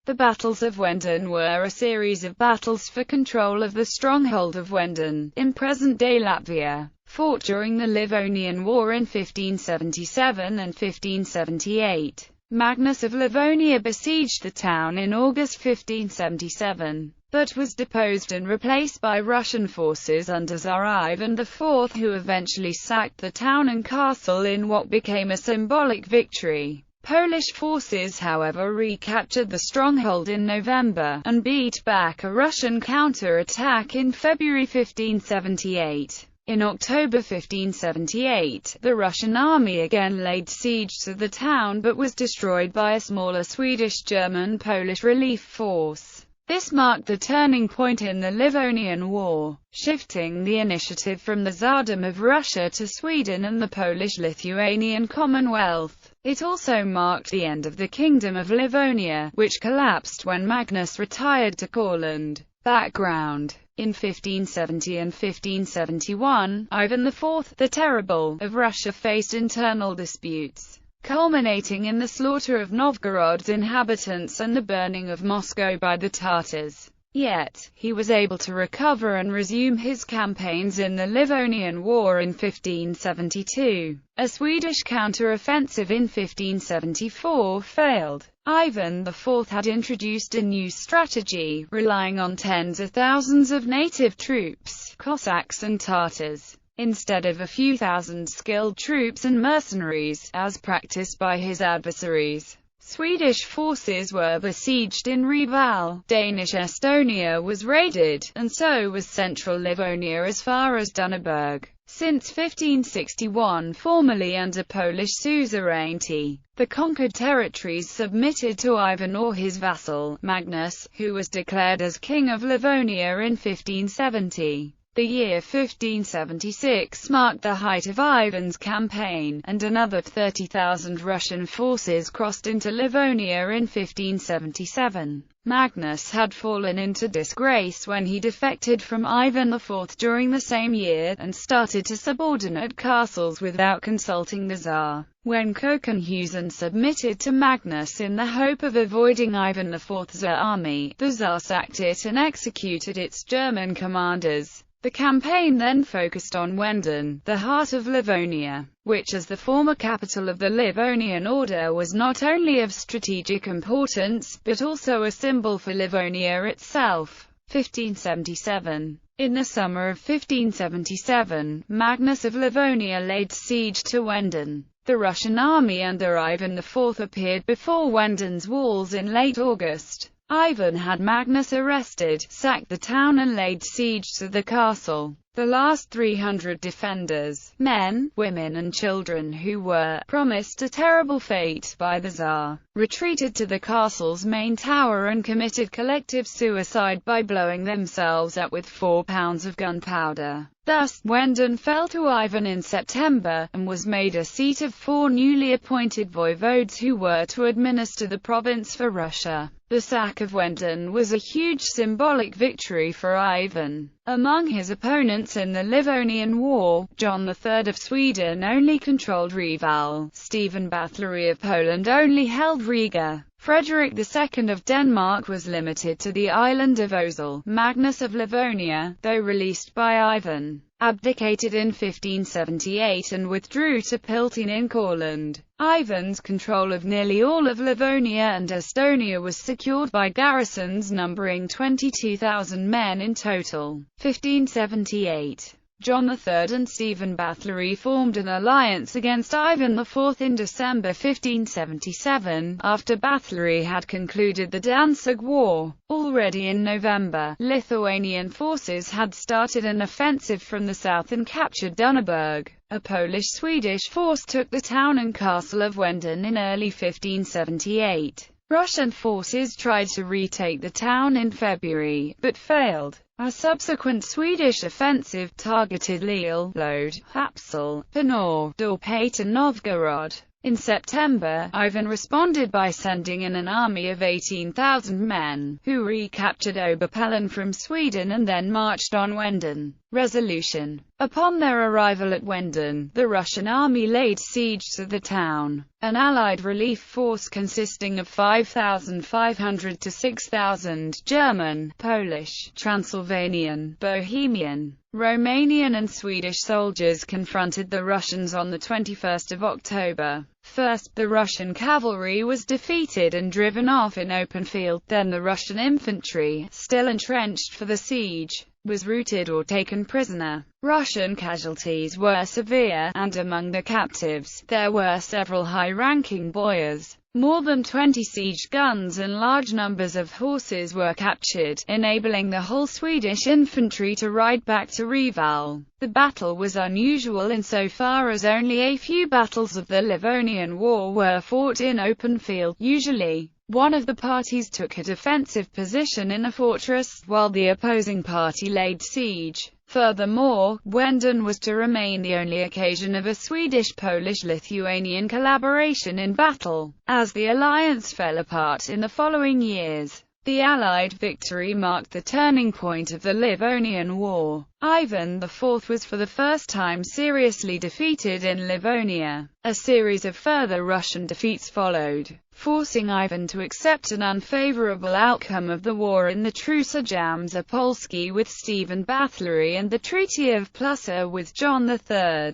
The Battles of Wenden were a series of battles for control of the stronghold of Wendon, in present-day Latvia, fought during the Livonian War in 1577 and 1578. Magnus of Livonia besieged the town in August 1577, but was deposed and replaced by Russian forces under Tsar Ivan IV, who eventually sacked the town and castle in what became a symbolic victory. Polish forces, however, recaptured the stronghold in November, and beat back a Russian counter-attack in February 1578. In October 1578, the Russian army again laid siege to the town but was destroyed by a smaller Swedish-German-Polish relief force. This marked the turning point in the Livonian War, shifting the initiative from the Tsardom of Russia to Sweden and the Polish-Lithuanian Commonwealth. It also marked the end of the Kingdom of Livonia, which collapsed when Magnus retired to Courland. Background: in 1570 and 1571, Ivan IV, the Terrible, of Russia faced internal disputes, culminating in the slaughter of Novgorod's inhabitants and the burning of Moscow by the Tatars. Yet, he was able to recover and resume his campaigns in the Livonian War in 1572. A Swedish counter-offensive in 1574 failed. Ivan IV had introduced a new strategy, relying on tens of thousands of native troops, Cossacks and Tatars, instead of a few thousand skilled troops and mercenaries, as practiced by his adversaries. Swedish forces were besieged in Reval, Danish Estonia was raided, and so was central Livonia as far as Dunnaburg. Since 1561, formerly under Polish suzerainty, the conquered territories submitted to Ivan or his vassal, Magnus, who was declared as King of Livonia in 1570. The year 1576 marked the height of Ivan's campaign, and another 30,000 Russian forces crossed into Livonia in 1577. Magnus had fallen into disgrace when he defected from Ivan IV during the same year, and started to subordinate castles without consulting the Tsar. When Kökenhausen submitted to Magnus in the hope of avoiding Ivan IV's army, the Tsar sacked it and executed its German commanders. The campaign then focused on Wendon, the heart of Livonia, which as the former capital of the Livonian Order was not only of strategic importance, but also a symbol for Livonia itself. 1577. In the summer of 1577, Magnus of Livonia laid siege to Wendon. The Russian army under Ivan IV appeared before Wendon's walls in late August. Ivan had Magnus arrested, sacked the town and laid siege to the castle. The last 300 defenders, men, women and children who were promised a terrible fate by the Tsar, retreated to the castle's main tower and committed collective suicide by blowing themselves up with 4 pounds of gunpowder. Thus, Wendon fell to Ivan in September, and was made a seat of 4 newly appointed voivodes who were to administer the province for Russia. The sack of Wendon was a huge symbolic victory for Ivan. Among his opponents in the Livonian War, John III of Sweden only controlled Reval, Stephen Bathory of Poland only held Riga, Frederick II of Denmark was limited to the island of Ozel. Magnus of Livonia, though released by Ivan, abdicated in 1578 and withdrew to Piltin in Courland. Ivan's control of nearly all of Livonia and Estonia was secured by garrisons numbering 22,000 men in total. 1578. John III and Stephen Bathory formed an alliance against Ivan IV in December 1577, after Bathory had concluded the Danzig War. Already in November, Lithuanian forces had started an offensive from the south and captured Dunnaburg. A Polish-Swedish force took the town and castle of Wendon in early 1578. Russian forces tried to retake the town in February, but failed. A subsequent Swedish offensive targeted Lille, Lod, Haapsalu, Võnnu, Dorpat and Novgorod. In September, Ivan responded by sending in an army of 18,000 men, who recaptured Oberpellen from Sweden and then marched on Wendon. Resolution. Upon their arrival at Wendon, the Russian army laid siege to the town. An Allied relief force consisting of 5,500 to 6,000 German, Polish, Transylvanian, Bohemian, Romanian and Swedish soldiers confronted the Russians on the 21st of October. First, the Russian cavalry was defeated and driven off in open field, then the Russian infantry, still entrenched for the siege, was routed or taken prisoner. Russian casualties were severe, and among the captives, there were several high-ranking boyars. More than 20 siege guns and large numbers of horses were captured, enabling the whole Swedish infantry to ride back to Reval. The battle was unusual insofar as only a few battles of the Livonian War were fought in open field. Usually, one of the parties took a defensive position in a fortress, while the opposing party laid siege. Furthermore, Wendon was to remain the only occasion of a Swedish-Polish-Lithuanian collaboration in battle. As the alliance fell apart in the following years, the Allied victory marked the turning point of the Livonian War. Ivan IV was for the first time seriously defeated in Livonia. A series of further Russian defeats followed, forcing Ivan to accept an unfavorable outcome of the war in the Truce of Zapolsky with Stephen Bathory and the Treaty of Plessa with John III.